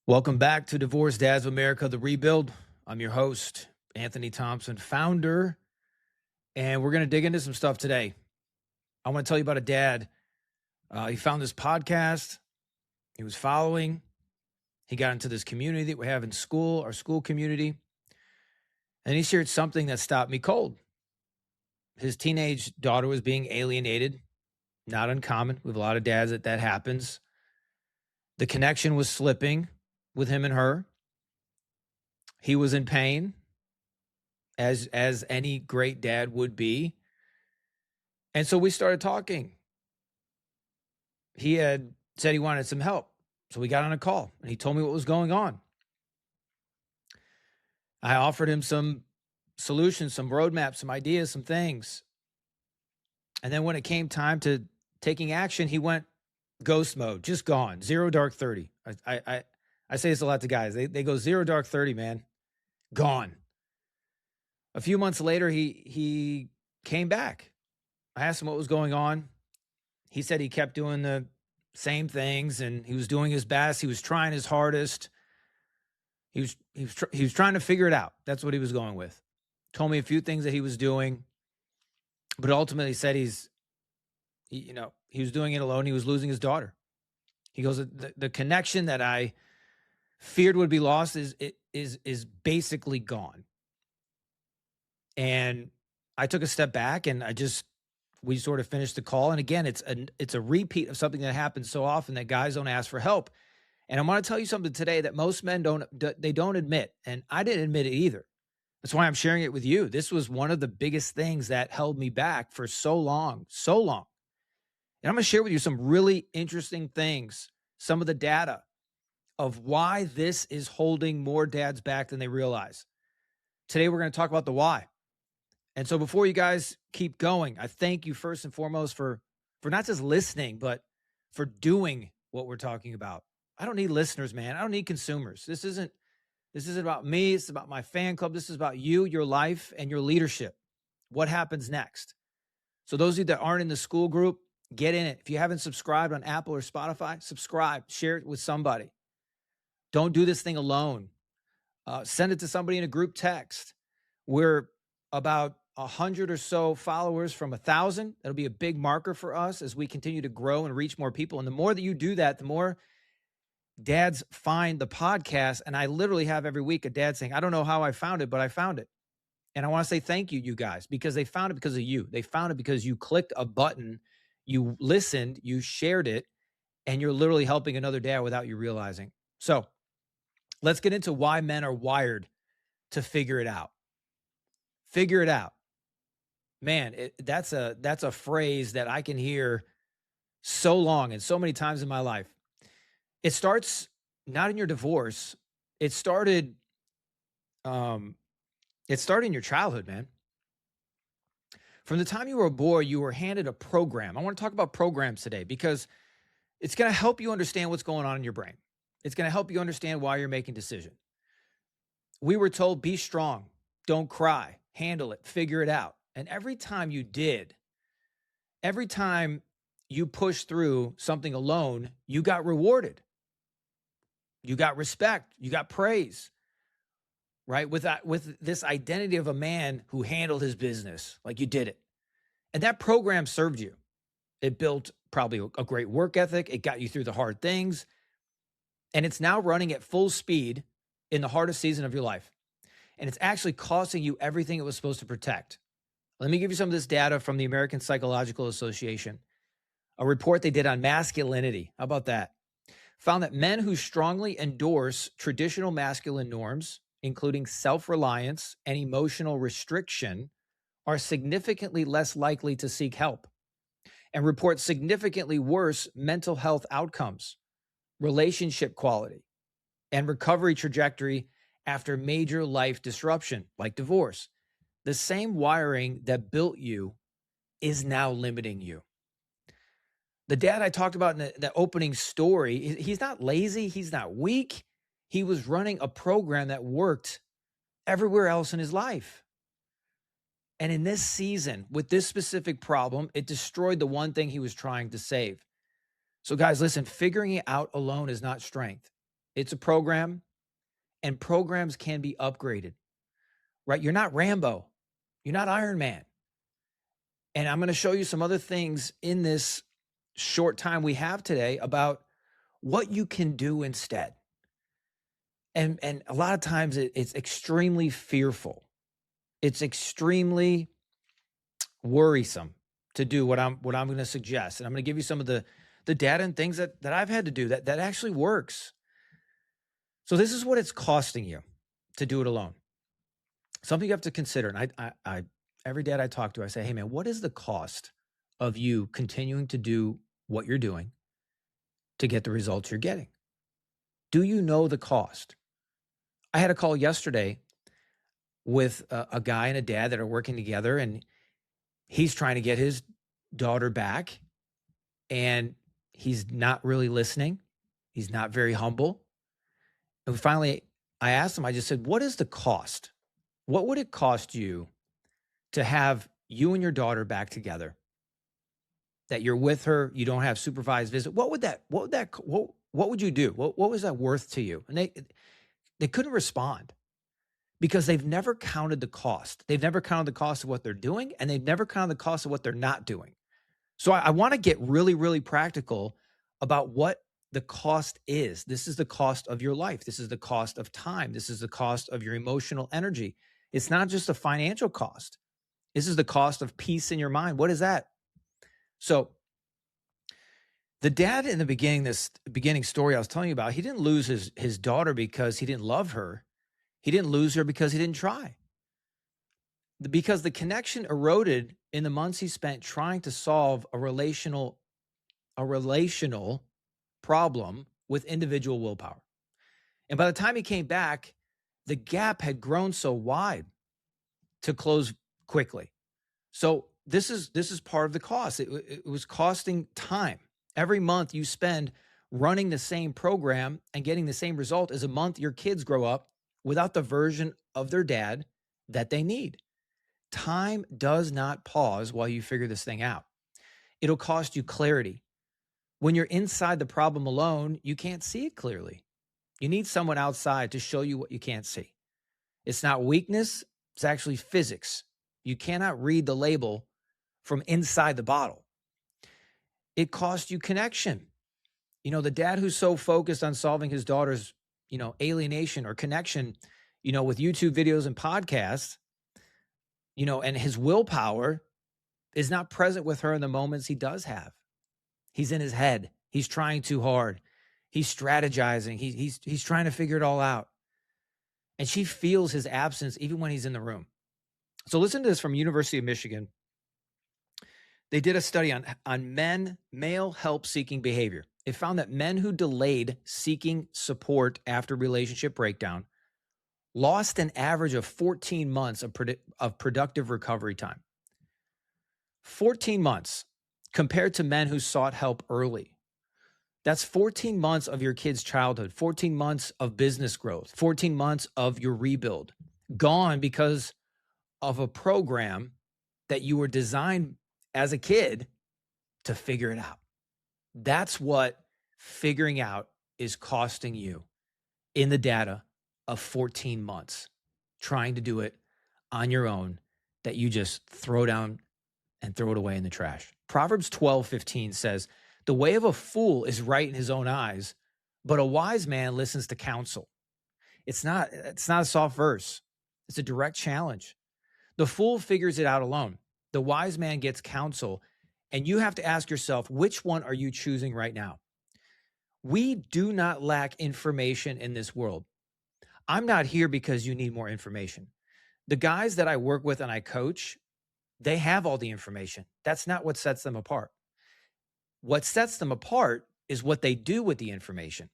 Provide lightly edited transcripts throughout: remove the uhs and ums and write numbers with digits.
Welcome back to Divorced Dads of America, The Rebuild. I'm your host, Anthony Thompson, founder, and we're going to dig into some stuff today. I want to tell you about a dad. He found this podcast. He was following. He got into this community that we have in school, our school community, and he shared something that stopped me cold. His teenage daughter was being alienated. Not uncommon with a lot of dads that happens. The connection was slipping with him and her. He was in pain, as any great dad would be. And so we started talking. He had said he wanted some help. So we got on a call and he told me what was going on. I offered him some solutions, some roadmaps, some ideas, some things. And then when it came time to taking action, he went ghost mode, just gone, zero dark 30. I say this a lot to guys. They go zero dark 30, man. Gone. A few months later, he came back. I asked him what was going on. He said he kept doing the same things and he was doing his best. He was trying his hardest. He was trying to figure it out. That's what he was going with. Told me a few things that he was doing, but ultimately said he was doing it alone. He was losing his daughter. He goes, the connection that I feared would be lost is basically gone. And I took a step back and we sort of finished the call. And again, it's a repeat of something that happens so often that guys don't ask for help. And I'm going to tell you something today that most men don't admit. And I didn't admit it either. That's why I'm sharing it with you. This was one of the biggest things that held me back for so long. And I'm going to share with you some really interesting things, some of the data of why this is holding more dads back than they realize. Today, we're going to talk about the why. And so before you guys keep going, I thank you first and foremost for not just listening, but for doing what we're talking about. I don't need listeners, man. I don't need consumers. This isn't about me. It's about my fan club. This is about you, your life, and your leadership. What happens next? So those of you that aren't in the school group, get in it. If you haven't subscribed on Apple or Spotify, subscribe. Share it with somebody. Don't do this thing alone. Send it to somebody in a group text. We're about 100 or so followers from 1,000. That'll be a big marker for us as we continue to grow and reach more people. And the more that you do that, the more dads find the podcast. And I literally have every week a dad saying, I don't know how I found it, but I found it. And I want to say thank you, you guys, because they found it because of you. They found it because you clicked a button, you listened, you shared it, and you're literally helping another dad without you realizing. So let's get into why men are wired to figure it out. Figure it out. Man, that's a phrase that I can hear so long and so many times in my life. It starts not in your divorce. It started in your childhood, man. From the time you were a boy, you were handed a program. I want to talk about programs today because it's going to help you understand what's going on in your brain. It's going to help you understand why you're making decisions. We were told, be strong, don't cry, handle it, figure it out. And every time you did, every time you pushed through something alone, you got rewarded. You got respect, you got praise, right? With this identity of a man who handled his business, like you did it. And that program served you. It built probably a great work ethic. It got you through the hard things. And it's now running at full speed in the hardest season of your life. And it's actually costing you everything it was supposed to protect. Let me give you some of this data from the American Psychological Association. A report they did on masculinity. How about that? Found that men who strongly endorse traditional masculine norms, including self-reliance and emotional restriction, are significantly less likely to seek help and report significantly worse mental health outcomes, relationship quality, and recovery trajectory after major life disruption like divorce. The same wiring that built you is now limiting you. The dad I talked about in the opening story, he's not lazy. He's not weak. He was running a program that worked everywhere else in his life. And in this season, with this specific problem, it destroyed the one thing he was trying to save. So guys, listen, figuring it out alone is not strength. It's a program, and programs can be upgraded, right? You're not Rambo. You're not Iron Man. And I'm going to show you some other things in this short time we have today about what you can do instead. And a lot of times it's extremely fearful. It's extremely worrisome to do what I'm going to suggest. And I'm going to give you some of the data and things that I've had to do that actually works. So this is what it's costing you to do it alone. Something you have to consider. And I every dad I talk to, I say, hey man, what is the cost of you continuing to do what you're doing to get the results you're getting? Do you know the cost? I had a call yesterday with a guy and a dad that are working together, and he's trying to get his daughter back, and he's not really listening. He's not very humble. And finally, I asked him, I just said, what is the cost? What would it cost you to have you and your daughter back together? That you're with her, you don't have supervised visit. What would you do? What was that worth to you? And they couldn't respond because they've never counted the cost. They've never counted the cost of what they're doing, and they've never counted the cost of what they're not doing. So I want to get really, really practical about what the cost is. This is the cost of your life. This is the cost of time. This is the cost of your emotional energy. It's not just a financial cost. This is the cost of peace in your mind. What is that? So the dad in the beginning, this beginning story I was telling you about, he didn't lose his daughter because he didn't love her. He didn't lose her because he didn't try. Because the connection eroded in the months he spent trying to solve a relational problem with individual willpower. And by the time he came back, the gap had grown so wide to close quickly. So this is part of the cost. It was costing time. Every month you spend running the same program and getting the same result is a month your kids grow up without the version of their dad that they need. Time does not pause while you figure this thing out. It'll cost you clarity. When you're inside the problem alone, you can't see it clearly. You need someone outside to show you what you can't see. It's not weakness, it's actually physics. You cannot read the label from inside the bottle. It costs you connection. The dad who's so focused on solving his daughter's, alienation or connection, with YouTube videos and podcasts, and his willpower is not present with her in the moments he does have. He's in his head. He's trying too hard. He's strategizing. He's trying to figure it all out. And she feels his absence even when he's in the room. So listen to this from University of Michigan. They did a study on male help-seeking behavior. It found that men who delayed seeking support after relationship breakdown lost an average of 14 months of productive recovery time. 14 months compared to men who sought help early. That's 14 months of your kid's childhood, 14 months of business growth, 14 months of your rebuild, gone because of a program that you were designed as a kid to figure it out. That's what figuring out is costing you in the data of 14 months, trying to do it on your own, that you just throw down and throw it away in the trash. Proverbs 12:15 says, the way of a fool is right in his own eyes, but a wise man listens to counsel. It's not a soft verse. It's a direct challenge. The fool figures it out alone. The wise man gets counsel, and you have to ask yourself, which one are you choosing right now? We do not lack information in this world. I'm not here because you need more information. The guys that I work with and I coach, they have all the information. That's not what sets them apart. What sets them apart is what they do with the information.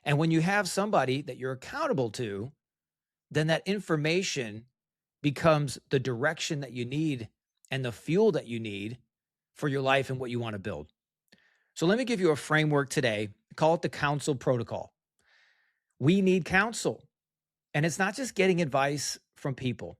And when you have somebody that you're accountable to, then that information becomes the direction that you need and the fuel that you need for your life and what you want to build. So let me give you a framework today. Call it the counsel protocol. We need counsel. And it's not just getting advice from people.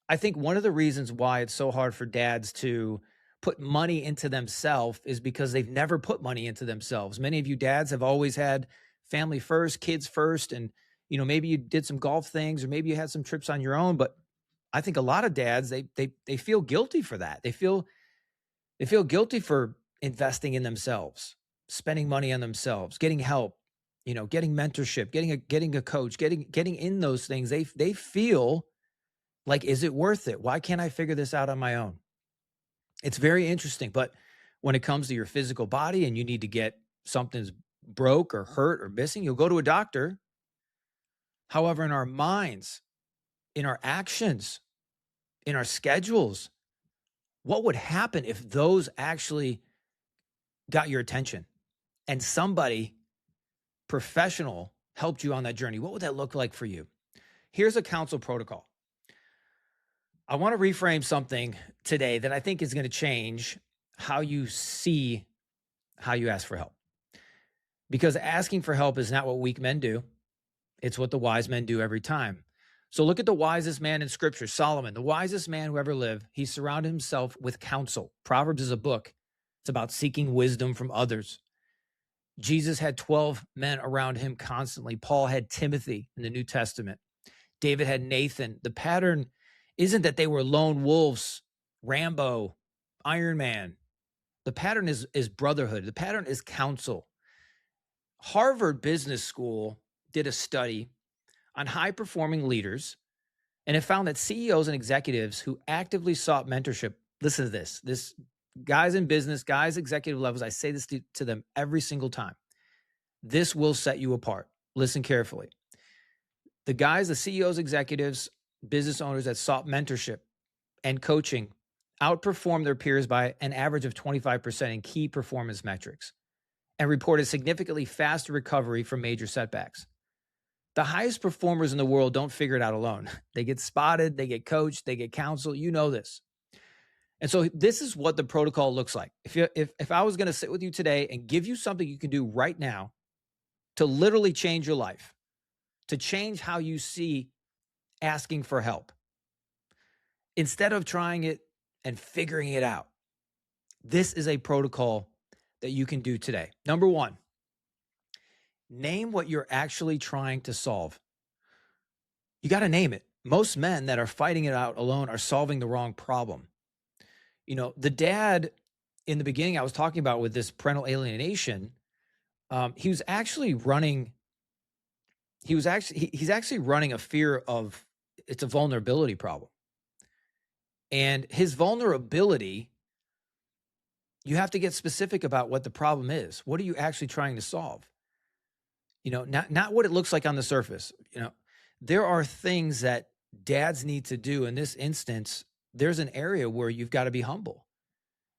I think one of the reasons why it's so hard for dads to put money into themselves is because they've never put money into themselves. Many of you dads have always had family first, kids first, and maybe you did some golf things, or maybe you had some trips on your own. But I think a lot of dads, they feel guilty for that. They feel guilty for investing in themselves, spending money on themselves, getting help, getting mentorship, getting a coach, getting in those things. They feel like, is it worth it? Why can't I figure this out on my own? It's very interesting. But when it comes to your physical body and you need to get something's broke or hurt or missing, you'll go to a doctor. However, in our minds, in our actions, in our schedules, what would happen if those actually got your attention and somebody professional helped you on that journey? What would that look like for you? Here's a counsel protocol. I want to reframe something today that I think is going to change how you see how you ask for help. Because asking for help is not what weak men do. It's what the wise men do every time. So look at the wisest man in scripture, Solomon, the wisest man who ever lived. He surrounded himself with counsel. Proverbs is a book. It's about seeking wisdom from others. Jesus had 12 men around him constantly. Paul had Timothy in the New Testament. David had Nathan. The pattern isn't that they were lone wolves, Rambo, Iron Man. The pattern is brotherhood. The pattern is counsel. Harvard Business School did a study on high-performing leaders, and it found that CEOs and executives who actively sought mentorship, listen to this guys in business, guys executive levels, I say this to them every single time. This will set you apart. Listen carefully. The CEOs, executives, business owners that sought mentorship and coaching outperformed their peers by an average of 25% in key performance metrics and reported significantly faster recovery from major setbacks. The highest performers in the world don't figure it out alone. They get spotted, they get coached, they get counsel. You know this. And so this is what the protocol looks like. If I was going to sit with you today and give you something you can do right now to literally change your life, to change how you see asking for help, instead of trying it and figuring it out, this is a protocol that you can do today. Number one, name what you're actually trying to solve. You got to name it. Most men that are fighting it out alone are solving the wrong problem. The dad in the beginning I was talking about with this parental alienation, he's actually running a fear of, it's a vulnerability problem. And his vulnerability, you have to get specific about what the problem is. What are you actually trying to solve? Not what it looks like on the surface. There are things that dads need to do. In this instance, there's an area where you've got to be humble.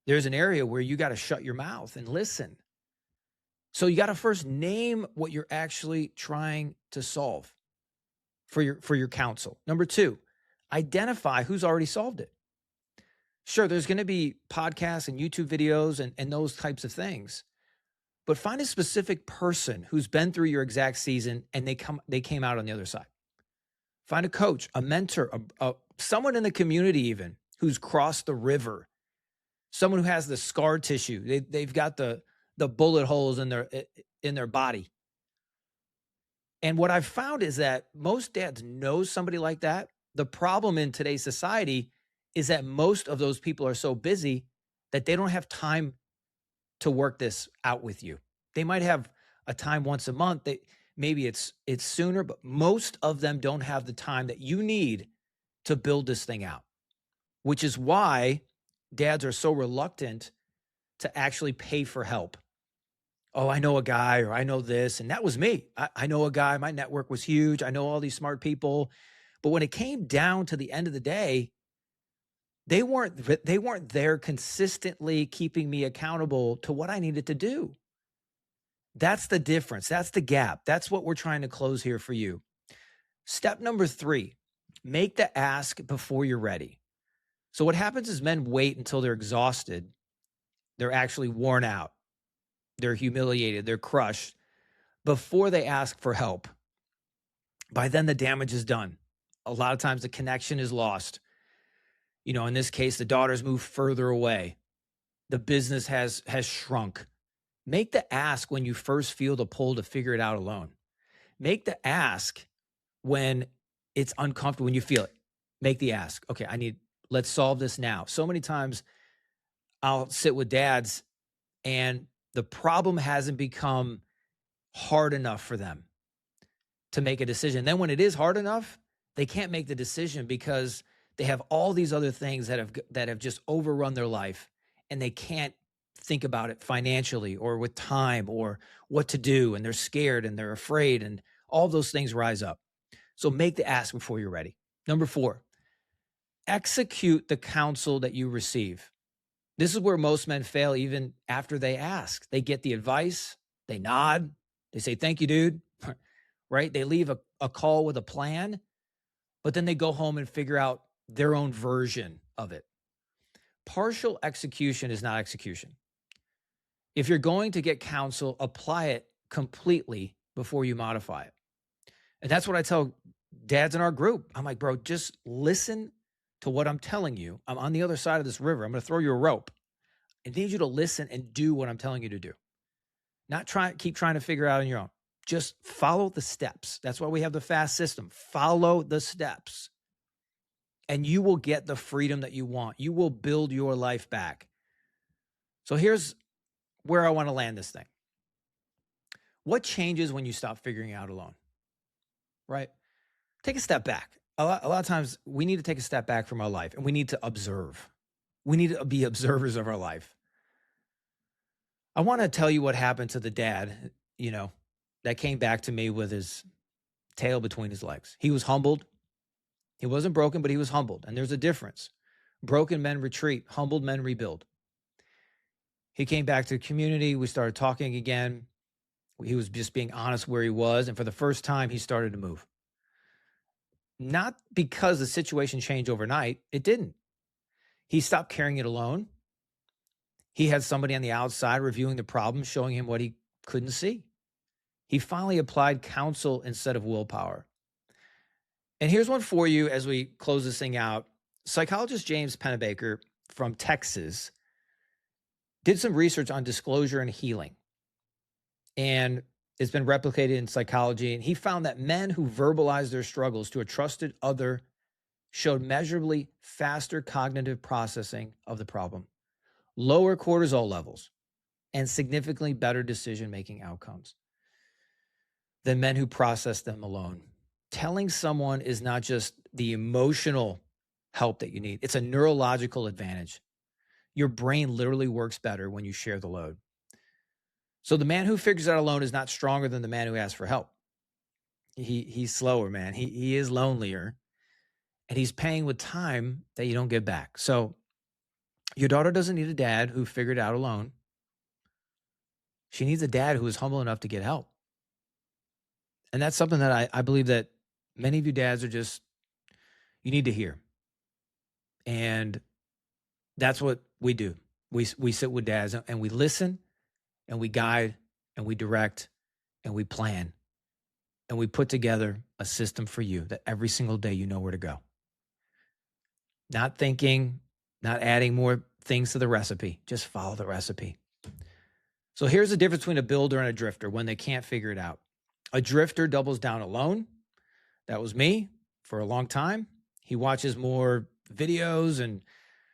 There's an area where you got to shut your mouth and listen. So you got to first name what you're actually trying to solve for your counsel. Number two, identify who's already solved it. Sure, there's going to be podcasts and YouTube videos and those types of things. But find a specific person who's been through your exact season and they came out on the other side. Find a coach, a mentor, someone in the community even who's crossed the river, someone who has the scar tissue. They've got the bullet holes in their body. And what I've found is that most dads know somebody like that. The problem in today's society is that most of those people are so busy that they don't have time to work this out with you. They might have a time once a month. Maybe it's sooner, but most of them don't have the time that you need to build this thing out, which is why dads are so reluctant to actually pay for help. Oh, I know a guy, or I know this, and that was me. I know a guy, my network was huge. I know all these smart people. But when it came down to the end of the day, they weren't there consistently keeping me accountable to what I needed to do. That's the difference. That's the gap. That's what we're trying to close here for you. Step number 3, make the ask before you're ready. So what happens is men wait until they're exhausted. They're actually worn out. They're humiliated. They're crushed before they ask for help. By then, the damage is done. A lot of times the connection is lost. In this case, the daughter's moved further away. The business has shrunk. Make the ask when you first feel the pull to figure it out alone. Make the ask when it's uncomfortable, when you feel it. Make the ask. Okay, let's solve this now. So many times I'll sit with dads and the problem hasn't become hard enough for them to make a decision. Then when it is hard enough, they can't make the decision because they have all these other things that have just overrun their life, and they can't think about it financially or with time or what to do, and they're scared and they're afraid, and all those things rise up. So make the ask before you're ready. Number 4, execute the counsel that you receive. This is where most men fail even after they ask. They get the advice, they nod, they say, "Thank you, dude," right? They leave a call with a plan, but then they go home and figure out their own version of it. Partial execution is not execution. If you're going to get counsel, apply it completely before you modify it. And that's what I tell dads in our group. I'm like, bro, just listen to what I'm telling you. I'm on the other side of this river. I'm going to throw you a rope. I need you to listen and do what I'm telling you to do. Not keep trying to figure it out on your own. Just follow the steps. That's why we have the FAST system. Follow the steps, and you will get the freedom that you want. You will build your life back. So here's where I want to land this thing. What changes when you stop figuring it out alone? Right? Take a step back. A lot of times we need to take a step back from our life, and we need to observe. We need to be observers of our life. I want to tell you what happened to the dad, that came back to me with his tail between his legs. He was humbled. He wasn't broken, but he was humbled. And there's a difference. Broken men retreat, humbled men rebuild. He came back to the community. We started talking again. He was just being honest where he was. And for the first time, he started to move. Not because the situation changed overnight. It didn't. He stopped carrying it alone. He had somebody on the outside reviewing the problem, showing him what he couldn't see. He finally applied counsel instead of willpower. And here's one for you as we close this thing out. Psychologist James Pennebaker from Texas did some research on disclosure and healing. And it's been replicated in psychology. And he found that men who verbalized their struggles to a trusted other showed measurably faster cognitive processing of the problem, lower cortisol levels, and significantly better decision-making outcomes than men who process them alone. Telling someone is not just the emotional help that you need. It's a neurological advantage. Your brain literally works better when you share the load. So the man who figures it out alone is not stronger than the man who asks for help. He's slower, man. He is lonelier, and he's paying with time that you don't get back. So your daughter doesn't need a dad who figured it out alone. She needs a dad who is humble enough to get help. And that's something that I believe that many of you dads you need to hear. And that's what we do. We sit with dads and we listen and we guide and we direct and we plan and we put together a system for you that every single day you know where to go. Not thinking, not adding more things to the recipe. Just follow the recipe. So here's the difference between a builder and a drifter when they can't figure it out. A drifter doubles down alone. That was me for a long time. He watches more videos and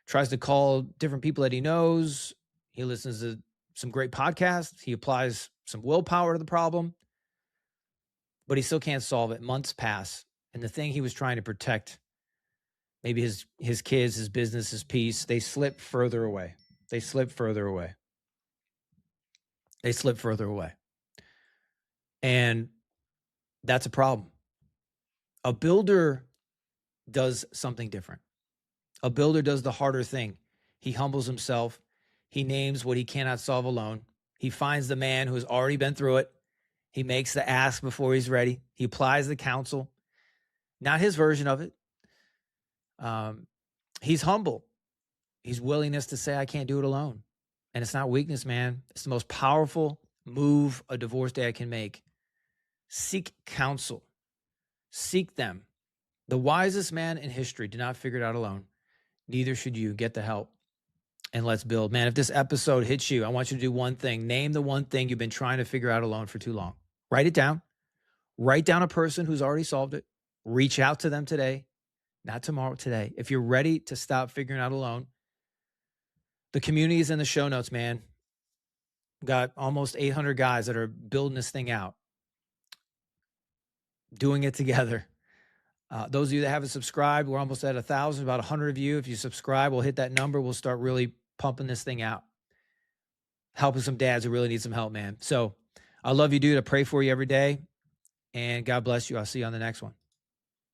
tries to call different people that he knows. He listens to some great podcasts. He applies some willpower to the problem, but he still can't solve it. Months pass, and the thing he was trying to protect, maybe his kids, his business, his peace, they slip further away. They slip further away. They slip further away. And that's a problem. A builder does something different. A builder does the harder thing. He humbles himself. He names what he cannot solve alone. He finds the man who has already been through it. He makes the ask before he's ready. He applies the counsel, not his version of it. He's humble. He's willingness to say, I can't do it alone. And it's not weakness, man. It's the most powerful move a divorced dad can make. Seek counsel. Seek them. The wisest man in history did not figure it out alone. Neither should you. Get the help. and let's build. Man, if this episode hits you, I want you to do one thing. Name the one thing you've been trying to figure out alone for too long. Write it down. Write down a person who's already solved it. Reach out to them today, not tomorrow, today. If you're ready to stop figuring out alone, the community is in the show notes, man. Got almost 800 guys that are building this thing out, doing it together. Those of you that haven't subscribed, we're almost at 1,000, about 100 of you. If you subscribe, we'll hit that number. We'll start really pumping this thing out, helping some dads who really need some help, man. So I love you, dude. I pray for you every day, and God bless you. I'll see you on the next one.